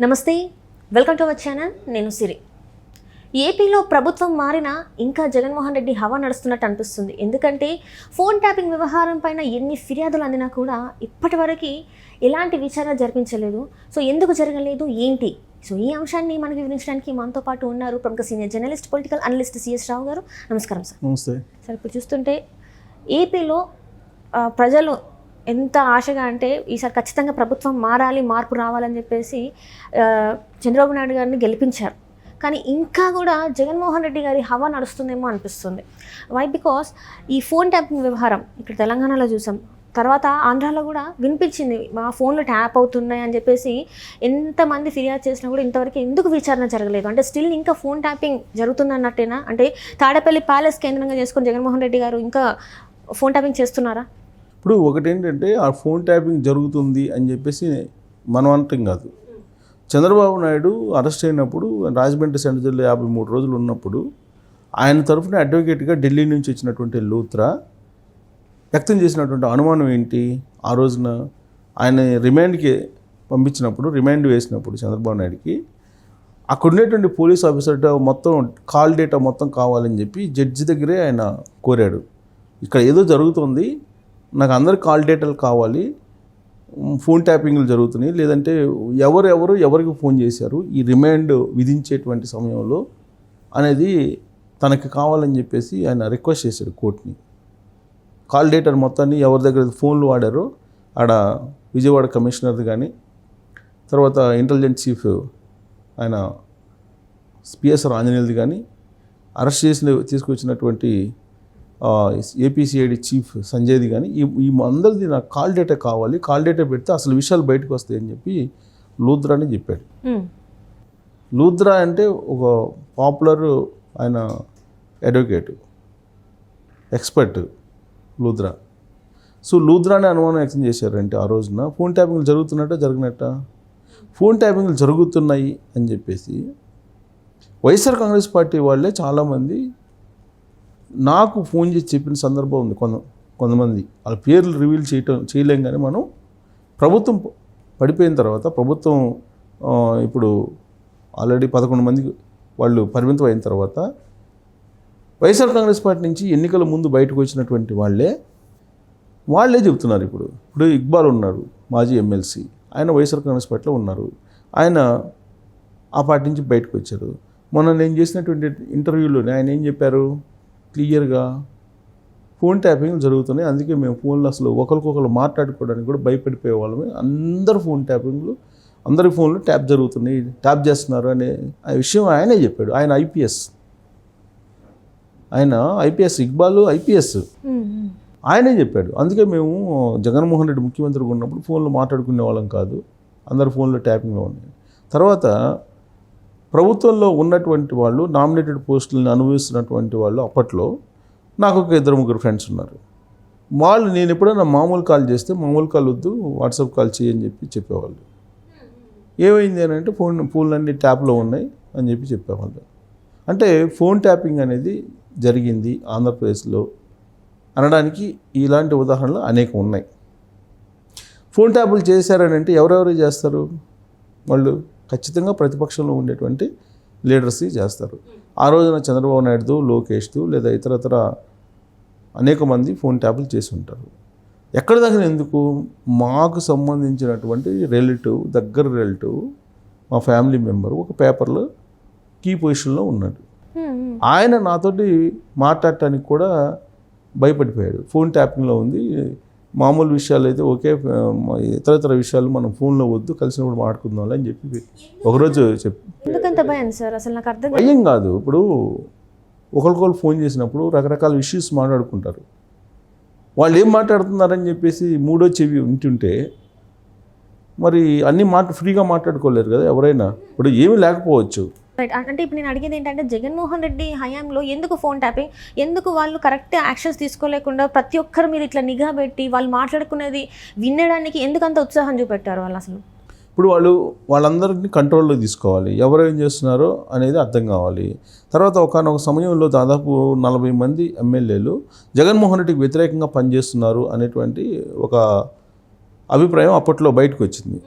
నమస్తే, welcome to our channel. నేను సిరి. ఏపీలో ప్రభుత్వం మారినా ఇంకా జగన్మోహన్ రెడ్డి హవా నడుస్తున్నట్టు అనిపిస్తుంది. ఎందుకంటే ఫోన్ ట్యాపింగ్ వ్యవహారం పైన ఎన్ని ఫిర్యాదులు అందినా కూడా ఇప్పటివరకు ఎలాంటి విచారణ జరిపించలేదు. సో ఎందుకు జరగలేదు ఏంటి? సో ఈ అంశాన్ని మనకి వివరించడానికి మనతో పాటు ఉన్నారు ప్రముఖ senior journalist, political analyst CS Rao garu. నమస్కారం సార్. నమస్తే సార్, ఇప్పుడు చూస్తుంటే ఏపీలో ప్రజలు ఎంత ఆశగా అంటే ఈసారి ఖచ్చితంగా ప్రభుత్వం మారాలి, మార్పు రావాలని చెప్పేసి చంద్రబాబు నాయుడు గారిని గెలిపించారు. కానీ ఇంకా కూడా జగన్మోహన్ రెడ్డి గారి హవా నడుస్తుందేమో అనిపిస్తుంది. వై? బికాస్ ఈ ఫోన్ ట్యాపింగ్ వ్యవహారం ఇక్కడ తెలంగాణలో చూసాం, తర్వాత ఆంధ్రాలో కూడా వినిపించింది, మా ఫోన్లు ట్యాప్ అవుతున్నాయి అని చెప్పేసి ఎంతమంది ఫిర్యాదు చేసినా కూడా ఇంతవరకు ఎందుకు విచారణ జరగలేదు? అంటే స్టిల్ ఇంకా ఫోన్ ట్యాపింగ్ జరుగుతుందన్నట్టేనా? అంటే తాడేపల్లి ప్యాలెస్ కేంద్రంగా చేసుకొని జగన్మోహన్ రెడ్డి గారు ఇంకా ఫోన్ ట్యాపింగ్ చేస్తున్నారా? ఇప్పుడు ఒకటి ఏంటంటే ఆ ఫోన్ ట్యాపింగ్ జరుగుతుంది అని చెప్పేసి మనం అనటం కాదు. చంద్రబాబు నాయుడు అరెస్ట్ అయినప్పుడు రాజమండ్రి సెంట్రల్ జైల్లో 53 రోజులు ఉన్నప్పుడు ఆయన తరఫున అడ్వకేట్గా ఢిల్లీ నుంచి వచ్చినటువంటి లూత్రా వ్యక్తం చేసినటువంటి అనుమానం ఏంటి? ఆ రోజున ఆయన రిమాండ్కి పంపించినప్పుడు, రిమాండ్ వేసినప్పుడు చంద్రబాబు నాయుడుకి అక్కడ ఉండేటువంటి పోలీస్ ఆఫీసర్ మొత్తం కాల్ డేటా మొత్తం కావాలని చెప్పి జడ్జి దగ్గరే ఆయన కోరాడు. ఇక్కడ ఏదో జరుగుతుంది, నాకు అందరి కాల్ డేటాలు కావాలి, ఫోన్ ట్యాపింగ్లు జరుగుతున్నాయి, లేదంటే ఎవరికి ఫోన్ చేశారు ఈ రిమాండ్ విధించేటువంటి సమయంలో అనేది తనకి కావాలని చెప్పేసి ఆయన రిక్వెస్ట్ చేశాడు కోర్టుని. కాల్ డేటా మొత్తాన్ని ఎవరి దగ్గర ఫోన్లు వాడారో ఆడ విజయవాడ కమిషనర్ది కానీ, తర్వాత ఇంటెలిజెన్స్ చీఫ్ ఆయన పిఎస్ఆర్ ఆంజనేయులది కానీ, అరెస్ట్ చేసి తీసుకొచ్చినటువంటి ఏపీసీఐడి చీఫ్ సంజయ్ది కానీ, ఈ అందరిది నాకు కాల్ డేటా కావాలి, కాల్ డేటా పెడితే అసలు విషయాలు బయటకు వస్తాయని చెప్పి లూత్రాని చెప్పాడు. లూత్రా అంటే ఒక పాపులర్ ఆయన అడ్వకేట్, ఎక్స్పర్ట్ లూత్రా. సో లూత్రాని అనుమానం వ్యక్తం చేశారంటే ఆ రోజున ఫోన్ ట్యాపింగ్లు జరుగుతున్నట్ట జరగనట్ట? ఫోన్ ట్యాపింగ్లు జరుగుతున్నాయి అని చెప్పేసి వైఎస్ఆర్ కాంగ్రెస్ పార్టీ వాళ్ళే చాలామంది నాకు ఫోన్ చేసి చెప్పిన సందర్భం ఉంది. కొంతమంది వాళ్ళ పేర్లు రివీల్ చేయలేం, కానీ మనం ప్రభుత్వం పడిపోయిన తర్వాత, ప్రభుత్వం ఇప్పుడు ఆల్రెడీ 11 మంది వాళ్ళు పరిమితం అయిన తర్వాత వైఎస్ఆర్ కాంగ్రెస్ పార్టీ నుంచి ఎన్నికల ముందు బయటకు వచ్చినటువంటి వాళ్ళే చెబుతున్నారు. ఇప్పుడు ఇక్బాల్ ఉన్నారు, మాజీ ఎమ్మెల్సీ, ఆయన వైఎస్ఆర్ కాంగ్రెస్ పార్టీలో ఉన్నారు, ఆయన ఆ పార్టీ నుంచి బయటకు వచ్చారు. మొన్న నేను చేసినటువంటి ఇంటర్వ్యూలోనే ఆయన ఏం చెప్పారు క్లియర్గా, ఫోన్ ట్యాపింగ్ జరుగుతున్నాయి, అందుకే మేము ఫోన్లు అసలు ఒకరికొకరు మాట్లాడుకోవడానికి కూడా భయపడిపోయే వాళ్ళమే, అందరి ఫోన్లు ట్యాప్ చేస్తున్నారు అనే ఆ విషయం ఆయనే చెప్పాడు. ఆయన ఐపీఎస్ ఇక్బాల్ ఐపీఎస్ ఆయనే చెప్పాడు. అందుకే మేము జగన్మోహన్ రెడ్డి ముఖ్యమంత్రిగా ఉన్నప్పుడు ఫోన్లు మాట్లాడుకునే వాళ్ళం కాదు, అందరి ఫోన్లు ట్యాపింగ్లో ఉన్నాయి. తర్వాత ప్రభుత్వంలో ఉన్నటువంటి వాళ్ళు, నామినేటెడ్ పోస్టులను అనుభవిస్తున్నటువంటి వాళ్ళు, అప్పట్లో నాకు ఒక 2-3 ఫ్రెండ్స్ ఉన్నారు. వాళ్ళు నేను ఎప్పుడైనా మామూలు కాల్ చేస్తే మామూలు కాల్ వద్దు, వాట్సాప్ కాల్ చేయని చెప్పేవాళ్ళు. ఏమైంది అని అంటే ఫోన్లన్నీ ట్యాప్లో ఉన్నాయి అని చెప్పేవాళ్ళు. అంటే ఫోన్ ట్యాపింగ్ అనేది జరిగింది ఆంధ్రప్రదేశ్లో అనడానికి ఇలాంటి ఉదాహరణలు అనేకం ఉన్నాయి. ఫోన్ ట్యాపులు చేశారని అంటే ఎవరెవరు చేస్తారు? వాళ్ళు ఖచ్చితంగా ప్రతిపక్షంలో ఉండేటువంటి లీడర్స్ చేస్తారు. ఆ రోజున చంద్రబాబు నాయుడుతో, లోకేష్తో, లేదా ఇతరతర అనేక మంది ఫోన్ ట్యాపులు చేసి ఉంటారు. ఎక్కడ దగ్గర ఎందుకు? మాకు సంబంధించినటువంటి దగ్గర రిలేటివ్, మా ఫ్యామిలీ మెంబరు ఒక పేపర్లో కీ పొజిషన్లో ఉన్నాడు. ఆయన నాతోటి మాట్లాడటానికి కూడా భయపడిపోయాడు. ఫోన్ ట్యాపింగ్లో ఉంది, మామూలు విషయాలు అయితే ఓకే, ఇతర విషయాలు మనం ఫోన్లో వద్దు, కలిసినప్పుడు మాట్లాడుకుందాం అని చెప్పి ఒకరోజు భయం కాదు. ఇప్పుడు ఒకరికొకరు ఫోన్ చేసినప్పుడు రకరకాల ఇష్యూస్ మాట్లాడుకుంటారు. వాళ్ళు ఏం మాట్లాడుతున్నారని చెప్పేసి మూడో చెవి ఉంటుంటే మరి అన్ని ఫ్రీగా మాట్లాడుకోలేరు కదా ఎవరైనా. ఇప్పుడు ఏమీ లేకపోవచ్చు. రైట్. అంటే ఇప్పుడు నేను అడిగేది ఏంటంటే జగన్మోహన్ రెడ్డి హయాంలో ఎందుకు ఫోన్ ట్యాపింగ్, ఎందుకు వాళ్ళు కరెక్ట్ యాక్షన్స్ తీసుకోలేకుండా ప్రతి ఒక్కరు మీరు ఇట్లా నిఘా పెట్టి వాళ్ళు మాట్లాడుకునేది వినడానికి ఎందుకు అంత ఉత్సాహం చూపెట్టారు వాళ్ళు? అసలు ఇప్పుడు వాళ్ళందరినీ కంట్రోల్లో తీసుకోవాలి, ఎవరేం చేస్తున్నారో అనేది అర్థం కావాలి. తర్వాత ఒకనొక సమయంలో దాదాపు 40 మంది ఎమ్మెల్యేలు జగన్మోహన్ రెడ్డికి వ్యతిరేకంగా పనిచేస్తున్నారు అనేటువంటి ఒక అభిప్రాయం అప్పట్లో బయటకు వచ్చింది.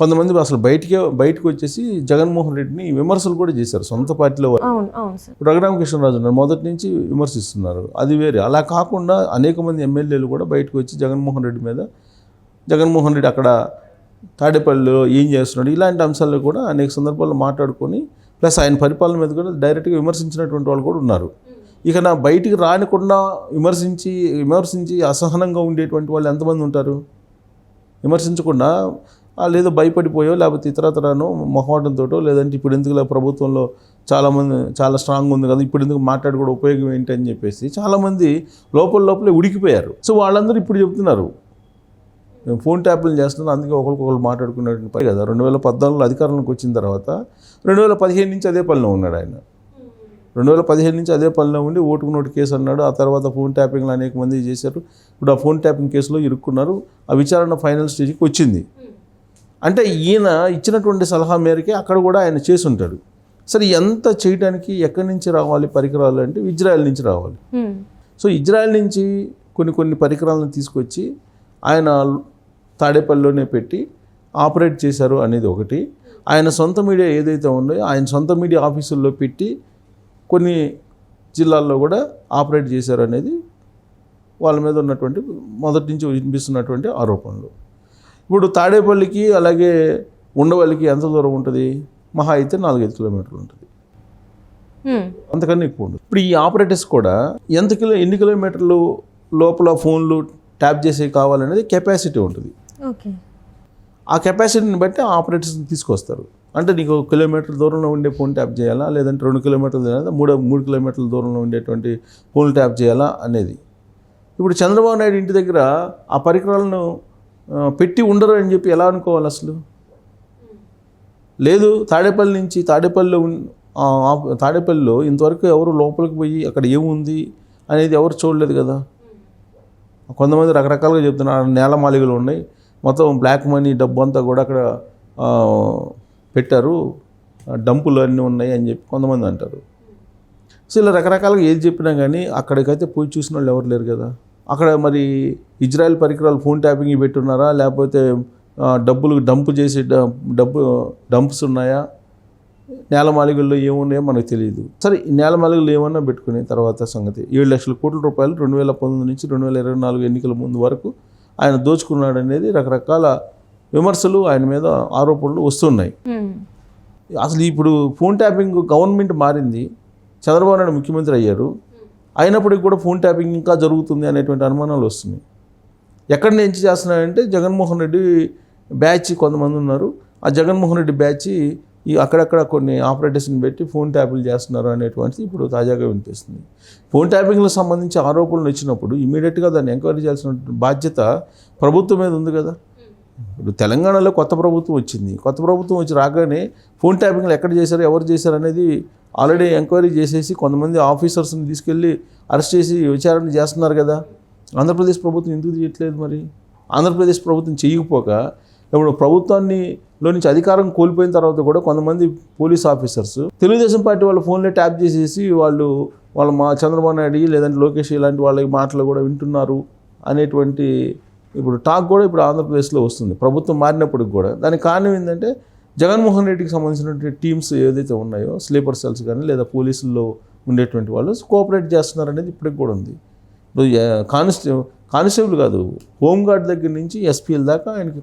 కొంతమంది అసలు బయటకు వచ్చేసి జగన్మోహన్ రెడ్డిని విమర్శలు కూడా చేశారు సొంత పార్టీలో వాళ్ళు. అవును సార్. రఘురామకృష్ణరాజు ఉన్నారు, మొదటి నుంచి విమర్శిస్తున్నారు, అది వేరే. అలా కాకుండా అనేక మంది ఎమ్మెల్యేలు కూడా బయటకు వచ్చి జగన్మోహన్ రెడ్డి అక్కడ తాడేపల్లిలో ఏం చేస్తున్నాడు ఇలాంటి అంశాల్లో కూడా అనేక సందర్భాల్లో మాట్లాడుకొని ప్లస్ ఆయన పరిపాలన మీద కూడా డైరెక్ట్గా విమర్శించినటువంటి వాళ్ళు కూడా ఉన్నారు. ఇక నా బయటికి రానికుండా విమర్శించి అసహనంగా ఉండేటువంటి వాళ్ళు ఎంతమంది ఉంటారు? విమర్శించకుండా లేదో భయపడిపోయో లేకపోతే ఇతరతరనో మొహమాటంతో లేదంటే ఇప్పుడు ఎందుకు ప్రభుత్వంలో చాలా స్ట్రాంగ్ ఉంది కదా ఇప్పుడు ఎందుకు మాట్లాడుకోవడం ఉపయోగం ఏంటి అని చెప్పేసి చాలామంది లోపలే ఉడికిపోయారు. సో వాళ్ళందరూ ఇప్పుడు చెప్తున్నారు మేము ఫోన్ ట్యాప్లు చేస్తున్నాం అందుకే ఒకరికొకరు మాట్లాడుకున్నటువంటి పని కదా. 2014లో అధికారంలోకి వచ్చిన తర్వాత 2015 నుంచి అదే పనిలో ఉన్నాడు ఆయన. 2015 నుంచి అదే పనిలో ఉండి ఓటుకు నోటు కేసు అన్నాడు. ఆ తర్వాత ఫోన్ ట్యాపింగ్లు అనేక మంది చేశారు. ఇప్పుడు ఆ ఫోన్ ట్యాపింగ్ కేసులో ఇరుక్కున్నారు. ఆ విచారణ ఫైనల్ స్టేజ్కి వచ్చింది. అంటే ఈయన ఇచ్చినటువంటి సలహా మేరకే అక్కడ కూడా ఆయన చేసి ఉంటాడు. సరే ఎంత చేయడానికి ఎక్కడి నుంచి రావాలి పరికరాలు అంటే ఇజ్రాయెల్ నుంచి రావాలి. సో ఇజ్రాయెల్ నుంచి కొన్ని పరికరాలను తీసుకొచ్చి ఆయన తాడేపల్లిలోనే పెట్టి ఆపరేట్ చేశారు అనేది ఒకటి. ఆయన సొంత మీడియా ఏదైతే ఉందో ఆయన సొంత మీడియా ఆఫీసుల్లో పెట్టి కొన్ని జిల్లాల్లో కూడా ఆపరేట్ చేశారు అనేది వాళ్ళ మీద ఉన్నటువంటి మొదటి నుంచి వినిపిస్తున్నటువంటి ఆరోపణలు. ఇప్పుడు తాడేపల్లికి అలాగే ఉండవల్లికి ఎంత దూరం ఉంటుంది? మహా అయితే 4-5 కిలోమీటర్లు ఉంటుంది, అంతకన్నా ఎక్కువ ఉంటుంది. ఇప్పుడు ఈ ఆపరేటర్స్ కూడా ఎన్ని కిలోమీటర్లు లోపల ఫోన్లు ట్యాప్ చేసే కావాలనేది కెపాసిటీ ఉంటుంది. ఆ కెపాసిటీని బట్టి ఆపరేటర్స్ని తీసుకొస్తారు. అంటే నీకు 1 కిలోమీటర్ దూరంలో ఉండే ఫోన్ ట్యాప్ చేయాలా లేదంటే 2 కిలోమీటర్ల దూరం 3 కిలోమీటర్ల దూరంలో ఉండేటువంటి ఫోన్లు ట్యాప్ చేయాలా అనేది. ఇప్పుడు చంద్రబాబు నాయుడు ఇంటి దగ్గర ఆ పరికరాలను పెట్టి ఉండరు అని చెప్పి ఎలా అనుకోవాలి అసలు? లేదు తాడేపల్లిలో ఇంతవరకు ఎవరు లోపలికి పోయి అక్కడ ఏముంది అనేది ఎవరు చూడలేదు కదా. కొంతమంది రకరకాలుగా చెప్తున్నారు నేల మాలిగలు ఉన్నాయి, మొత్తం బ్లాక్ మనీ డబ్బు అంతా కూడా అక్కడ పెట్టారు, డంపులు అన్నీ ఉన్నాయి అని చెప్పి కొంతమంది అంటారు. సో ఇలా రకరకాలుగా ఏది చెప్పినా కానీ అక్కడికైతే పోయి చూసిన వాళ్ళు ఎవరు లేరు కదా. అక్కడ మరి ఇజ్రాయెల్ పరికరాలు ఫోన్ ట్యాపింగ్ పెట్టున్నారా లేకపోతే డబ్బులు డంప్ చేసి డంప్స్ ఉన్నాయా, నేలమాళిగల్లో ఏమున్నాయో మనకు తెలియదు. సరే నేలమాళిగలు ఏమన్నా పెట్టుకుని తర్వాత సంగతి. 7 లక్షల కోట్ల రూపాయలు 2019 నుంచి 2024 ఎన్నికల ముందు వరకు ఆయన దోచుకున్నాడు అనేది రకరకాల విమర్శలు ఆయన మీద ఆరోపణలు వస్తున్నాయి. అసలు ఇప్పుడు ఫోన్ ట్యాపింగ్ గవర్నమెంట్ మారింది, చంద్రబాబు నాయుడు ముఖ్యమంత్రి అయ్యారు, అయినప్పటికీ కూడా ఫోన్ ట్యాపింగ్ ఇంకా జరుగుతుంది అనేటువంటి అనుమానాలు వస్తున్నాయి. ఎక్కడి నుంచి చేస్తున్నారంటే జగన్మోహన్ రెడ్డి బ్యాచ్ కొంతమంది ఉన్నారు, ఆ జగన్మోహన్ రెడ్డి బ్యాచ్ అక్కడక్కడ కొన్ని ఆపరేటర్స్ని పెట్టి ఫోన్ ట్యాపింగ్ చేస్తున్నారు అనేటువంటిది ఇప్పుడు తాజాగా వినిపిస్తుంది. ఫోన్ ట్యాపింగ్లకు సంబంధించి ఆరోపణలు వచ్చినప్పుడు ఇమీడియట్గా దాన్ని ఎంక్వైరీ చేయాల్సిన బాధ్యత ప్రభుత్వం మీద ఉంది కదా. ఇప్పుడు తెలంగాణలో కొత్త ప్రభుత్వం వచ్చింది, కొత్త ప్రభుత్వం వచ్చి రాగానే ఫోన్ ట్యాపింగ్లు ఎక్కడ చేశారు ఎవరు చేశారు అనేది ఆల్రెడీ ఎంక్వైరీ చేసేసి కొంతమంది ఆఫీసర్స్ని తీసుకెళ్ళి అరెస్ట్ చేసి విచారణ చేస్తున్నారు కదా. ఆంధ్రప్రదేశ్ ప్రభుత్వం ఎందుకు చేయట్లేదు? మరి ఆంధ్రప్రదేశ్ ప్రభుత్వం చేయకపోక ఇప్పుడు ప్రభుత్వాన్నిలో నుంచి అధికారం కోల్పోయిన తర్వాత కూడా కొంతమంది పోలీస్ ఆఫీసర్స్ తెలుగుదేశం పార్టీ వాళ్ళ ఫోన్లో ట్యాప్ చేసేసి వాళ్ళు మా చంద్రబాబు నాయుడు లేదంటే లోకేష్ ఇలాంటి వాళ్ళ మాటలు కూడా వింటున్నారు అనేటువంటి ఇప్పుడు టాక్ కూడా ఇప్పుడు ఆంధ్రప్రదేశ్లో వస్తుంది ప్రభుత్వం మారినప్పటికి కూడా. దానికి కారణం ఏంటంటే జగన్మోహన్ రెడ్డికి సంబంధించినటువంటి టీమ్స్ ఏదైతే ఉన్నాయో స్లీపర్ సెల్స్ కానీ లేదా పోలీసుల్లో ఉండేటువంటి వాళ్ళు కోఆపరేట్ చేస్తున్నారు అనేది ఇప్పటికి కూడా ఉంది. ఇప్పుడు కానిస్టేబుల్ కాదు, హోంగార్డ్ దగ్గర నుంచి ఎస్పీఎల్ దాకా ఆయనకి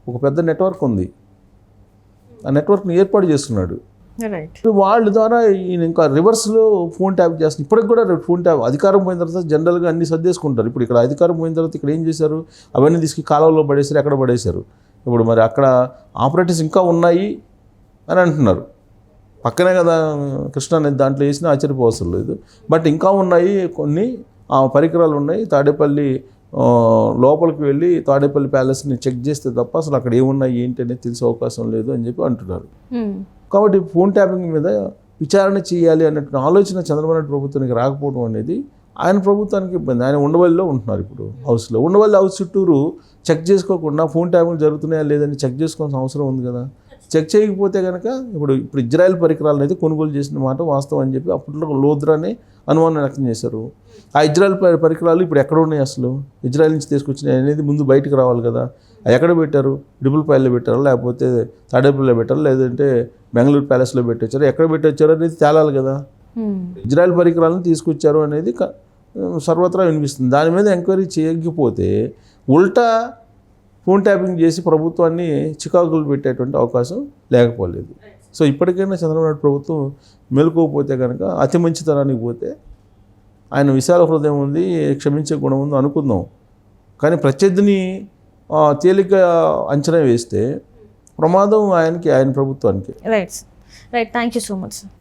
ఒక పెద్ద నెట్వర్క్ ఉంది, ఆ నెట్వర్క్ని ఏర్పాటు చేస్తున్నాడు. వాళ్ళ ద్వారా ఈయన ఇంకా రివర్స్లో ఫోన్ ట్యాప్ చేస్తున్నారు. ఇప్పటికి కూడా ఫోన్ ట్యాప్ అధికారం పోయిన తర్వాత జనరల్గా అన్ని సర్దేసుకుంటారు. ఇప్పుడు ఇక్కడ అధికారం పోయిన తర్వాత ఇక్కడ ఏం చేశారు, అవన్నీ తీసుకు కాలువలో పడేశారు, ఎక్కడ పడేశారు. ఇప్పుడు మరి అక్కడ ఆపరేటర్స్ ఇంకా ఉన్నాయి అని అంటున్నారు. పక్కనే కదా కృష్ణా నది, దాంట్లో వేసినా ఆశ్చర్యపోవసం లేదు. బట్ ఇంకా ఉన్నాయి కొన్ని పరికరాలు ఉన్నాయి. తాడేపల్లి లోపలికి వెళ్ళి తాడేపల్లి ప్యాలెస్ని చెక్ చేస్తే తప్ప అసలు అక్కడ ఏమున్నాయి ఏంటి అనేది తెలిసే అవకాశం లేదు అని చెప్పి అంటున్నారు. కాబట్టి ఫోన్ ట్యాపింగ్ మీద విచారణ చేయాలి అన్నట్టు ఆలోచన చంద్రబాబు నాయుడు ప్రభుత్వానికి రాకపోవడం అనేది ఆయన ప్రభుత్వానికి ఇబ్బంది. ఆయన ఉండవల్లిలో ఉంటున్నారు ఇప్పుడు హౌస్లో. ఉండవల్లి హౌస్ చుట్టూరు చెక్ చేసుకోకుండా ఫోన్ ట్యాపింగ్ జరుగుతున్నాయా లేదని చెక్ చేసుకోవాల్సిన అవసరం ఉంది కదా. చెక్ చేయకపోతే కనుక ఇప్పుడు ఇజ్రాయెల్ పరికరాలను అయితే కొనుగోలు చేసిన మాట వాస్తవం అని చెప్పి అప్పట్లో లోద్రానే అనుమానం వ్యక్తం చేశారు. ఆ ఇజ్రాయెల్ పరికరాలు ఇప్పుడు ఎక్కడ ఉన్నాయి, అసలు ఇజ్రాయెల్ నుంచి తీసుకొచ్చినాయి అనేది ముందు బయటకు రావాలి కదా. అవి ఎక్కడ పెట్టారు? ఇడుపులపాయలో పెట్టారా, లేకపోతే తాడేపల్లిలో పెట్టారా, లేదంటే బెంగళూరు ప్యాలెస్లో పెట్టొచ్చారు, ఎక్కడ పెట్టొచ్చారు అనేది తేలాలి కదా. ఇజ్రాయెల్ పరికరాలను తీసుకొచ్చారు అనేది సర్వత్రా వినిపిస్తుంది. దాని మీద ఎంక్వైరీ చేయకపోతే ఉల్టా ఫోన్ ట్యాపింగ్ చేసి ప్రభుత్వాన్ని చికాకులు పెట్టేటువంటి అవకాశం లేకపోలేదు. సో ఇప్పటికైనా చంద్రబాబు నాయుడు ప్రభుత్వం మేలుకోకపోతే కనుక అతి మంచితనానికి పోతే, ఆయన విశాల హృదయం ఉంది, క్షమించే గుణం ఉంది అనుకుందాం. కానీ ప్రత్యర్థిని తేలిక అంచనా వేస్తే ప్రమాదం ఆయనకి, ఆయన ప్రభుత్వానికి. Right thank you so much sir.